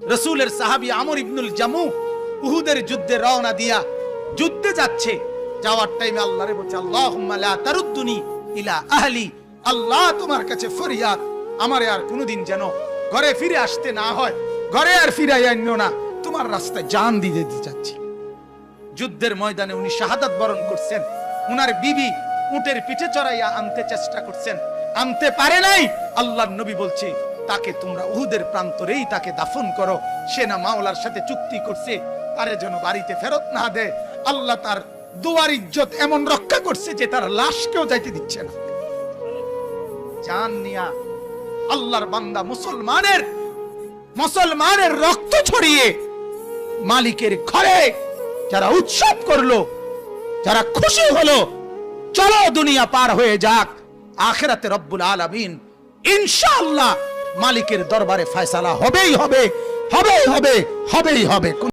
রাসূলের সাহাবী আমর ইবনুল জামু উহুদের যুদ্ধে রওনা দিয়া যুদ্ধে যাচ্ছে। যাওয়ার টাইমে আল্লাহরে বলছে, আল্লাহুম্মা লা তারুদ্দুনি ইলা আহলি, আল্লাহ তোমার কাছে ফরিয়াদ, আমারে আর কোনোদিন যেন ঘরে ফিরে আসতে না হয়, ঘরে আর ফিরাই আইনো না, তোমার রাস্তায় জান দিয়ে দিতে চাচ্ছি। যুদ্ধের ময়দানে উনি শাহাদাত বরণ করছেন। উনার বিবি উটের পিঠে চড়াইয়া আনতে চেষ্টা করছেন, আনতে পারে নাই। আল্লাহর নবী বলছে, তাকে তোমরা উহুদের প্রান্তরেই তাকে দাফন করো। সে না মাওলার সাথে চুক্তি করছে তারে যেন বাড়িতে ফেরত না দেয়। আল্লাহ তার দুয়ার ইজ্জত এমন রক্ষা করছে যে তার লাশকেও যাইতে দিচ্ছে না। জান নিয়া আল্লাহর বান্দা মুসলমানের রক্ত ছড়িয়ে মালিকের ঘরে যারা উৎসব করলো, যারা খুশি হলো, চলো দুনিয়া পার হয়ে যাক, আখিরাতে রব্বুল আলামিন ইনশাআল্লাহ মালিকের দরবারে ফয়সালা হবেই হবে, হবেই হবে, হবেই হবে।